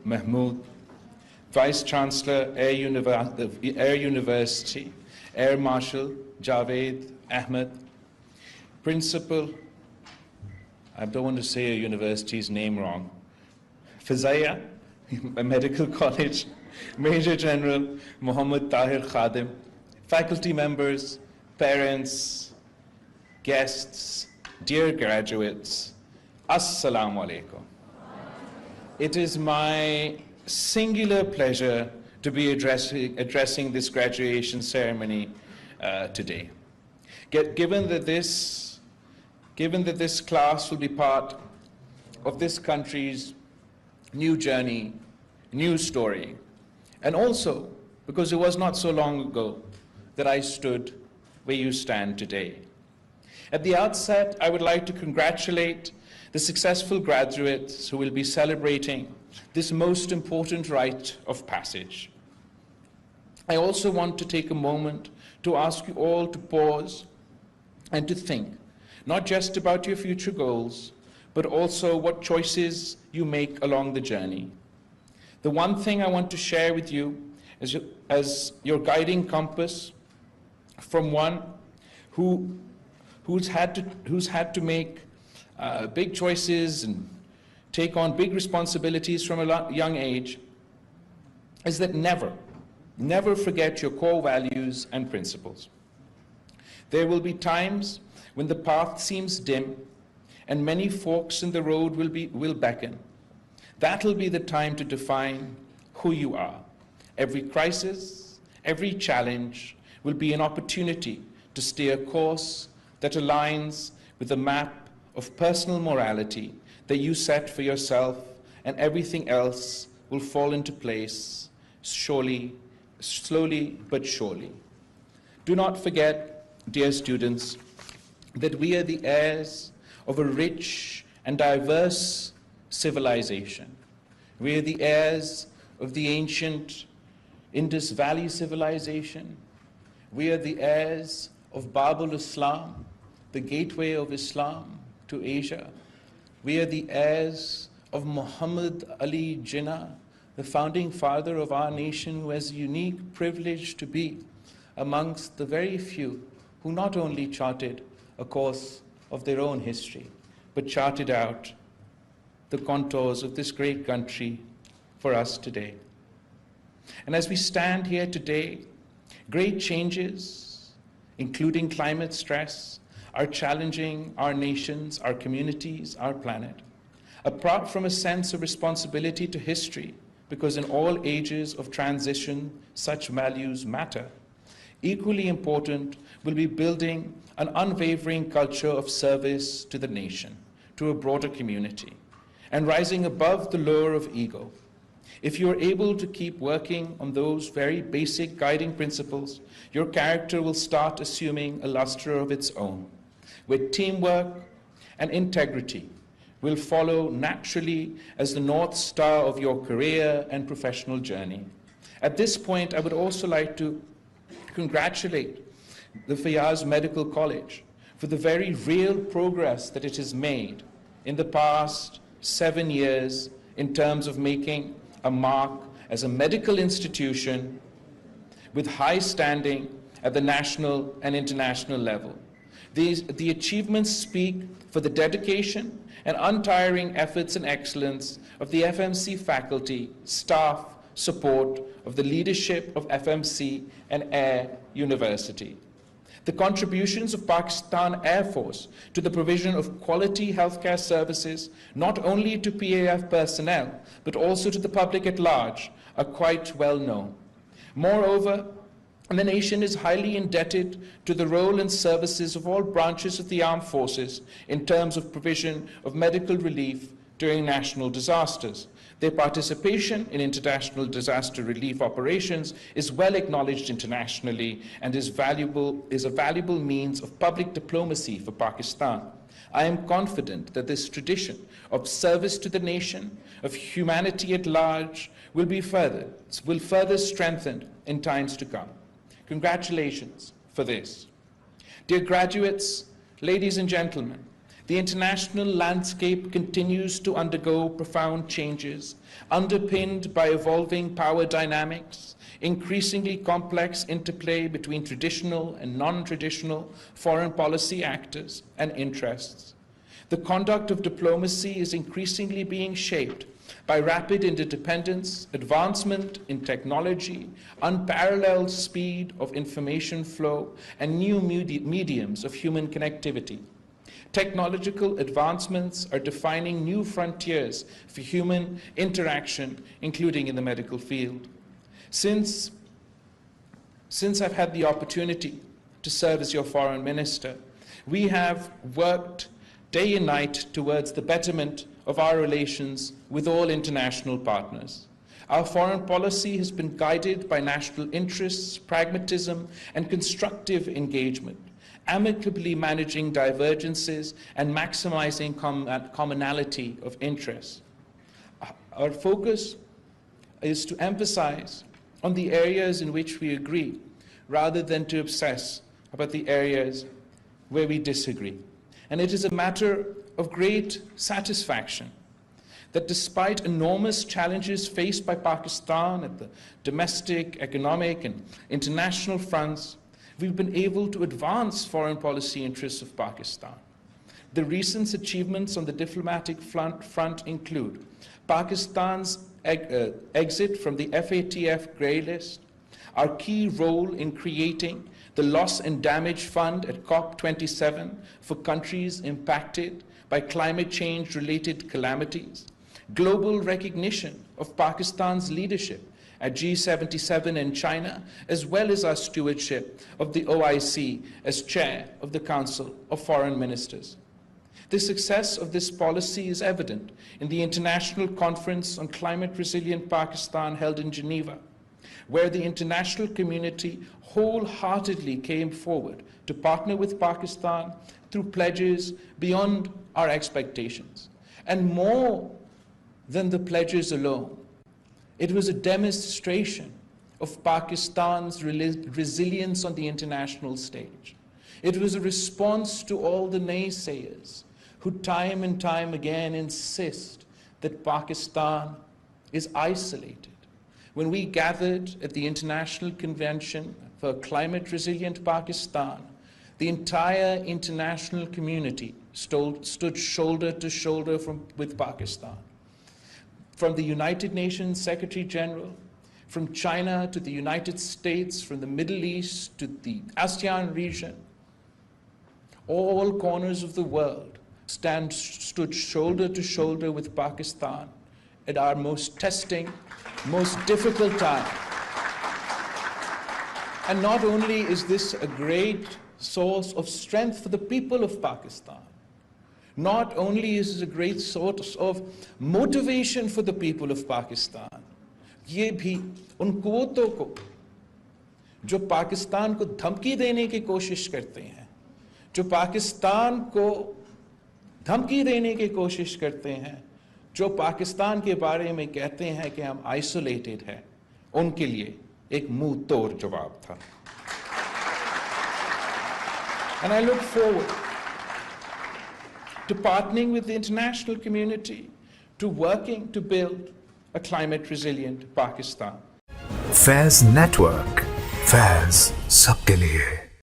Mahmood, Vice Chancellor, Air University, Air Marshal Javed Ahmed, Principal, I don't want to say a university's name wrong, Fizaya, a medical college, Major General Muhammad Tahir Khadim, faculty members, parents, guests, dear graduates, Assalamu alaikum. It is my singular pleasure to be addressing this graduation ceremony today. Given that this class will be part of this country's new journey, new story, and also because it was not so long ago that I stood where you stand today. At the outset, I would like to congratulate the successful graduates who will be celebrating this most important rite of passage. I also want to take a moment to ask you all to pause and to think, not just about your future goals, but also what choices you make along the journey. The one thing I want to share with you as your guiding compass from one who's had to make big choices and take on big responsibilities from a young age is that never forget your core values and principles. There will be times when the path seems dim and many forks in the road will beckon. That'll be the time to define who you are. Every crisis, every challenge will be an opportunity to steer a course that aligns with the map of personal morality that you set for yourself, and everything else will fall into place slowly but surely. Do not forget, dear students, that we are the heirs of a rich and diverse civilization. We are the heirs of the ancient Indus Valley civilization. We are the heirs of Babul Islam, the gateway of Islam to Asia. We are the heirs of Muhammad Ali Jinnah, the founding father of our nation, who has the unique privilege to be amongst the very few who not only charted a course of their own history, but charted out the contours of this great country for us today. And as we stand here today, great changes, including climate stress, are challenging our nations, our communities, our planet. Apart from a sense of responsibility to history, because in all ages of transition, such values matter, equally important will be building an unwavering culture of service to the nation, to a broader community, and rising above the lure of ego. If you are able to keep working on those very basic guiding principles, your character will start assuming a luster of its own, where teamwork and integrity will follow naturally as the North Star of your career and professional journey. At this point, I would also like to congratulate the Faiz Medical College for the very real progress that it has made in the past 7 years in terms of making a mark as a medical institution with high standing at the national and international level. The achievements speak for the dedication and untiring efforts and excellence of the FMC faculty, staff, support of the leadership of FMC and Air University. The contributions of Pakistan Air Force to the provision of quality healthcare services, not only to PAF personnel, but also to the public at large, are quite well known. Moreover, the nation is highly indebted to the role and services of all branches of the armed forces in terms of provision of medical relief during national disasters. Their participation in international disaster relief operations is well acknowledged internationally and is a valuable means of public diplomacy for Pakistan. I am confident that this tradition of service to the nation, of humanity at large, will further strengthened in times to come. Congratulations for this. Dear graduates, ladies and gentlemen, The international landscape continues to undergo profound changes, underpinned by evolving power dynamics, increasingly complex interplay between traditional and non-traditional foreign policy actors and interests. The conduct of diplomacy is increasingly being shaped by rapid interdependence, advancement in technology, unparalleled speed of information flow, and new mediums of human connectivity. Technological advancements are defining new frontiers for human interaction, including in the medical field. Since I've had the opportunity to serve as your foreign minister, we have worked day and night towards the betterment of our relations with all international partners. Our foreign policy has been guided by national interests, pragmatism, and constructive engagement, amicably managing divergences and maximizing commonality of interest. Our focus is to emphasize on the areas in which we agree, rather than to obsess about the areas where we disagree. And it is a matter of great satisfaction that despite enormous challenges faced by Pakistan at the domestic, economic, and international fronts, we've been able to advance foreign policy interests of Pakistan. The recent achievements on the diplomatic front include Pakistan's exit from the FATF grey list, our key role in creating the Loss and Damage Fund at COP27 for countries impacted by climate change-related calamities, global recognition of Pakistan's leadership at G77 in China, as well as our stewardship of the OIC as chair of the Council of Foreign Ministers. The success of this policy is evident in the International Conference on Climate Resilient Pakistan held in Geneva, where the international community wholeheartedly came forward to partner with Pakistan through pledges beyond our expectations. And more than the pledges alone, it was a demonstration of Pakistan's resilience on the international stage. It was a response to all the naysayers who time and time again insist that Pakistan is isolated. When we gathered at the International Convention for Climate Resilient Pakistan, the entire international community stood shoulder to shoulder with Pakistan. From the United Nations Secretary General, from China to the United States, from the Middle East to the ASEAN region, all corners of the world stood shoulder to shoulder with Pakistan at our most testing, most difficult time. And not only is this a great source of strength for the people of Pakistan, not only is it a great source of motivation for the people of Pakistan, ये भी उन कुव्वतों को जो पाकिस्तान को धमकी देने की कोशिश करते हैं, जो पाकिस्तान को धमकी देने की कोशिश करते हैं, जो पाकिस्तान के बारे में कहते हैं कि हम आइसोलेटेड हैं, उनके लिए एक मुंह तोड़ जवाब था. And I look forward to partnering with the international community, to working to build a climate resilient Pakistan. Faiz Network, Faiz सबके लिए.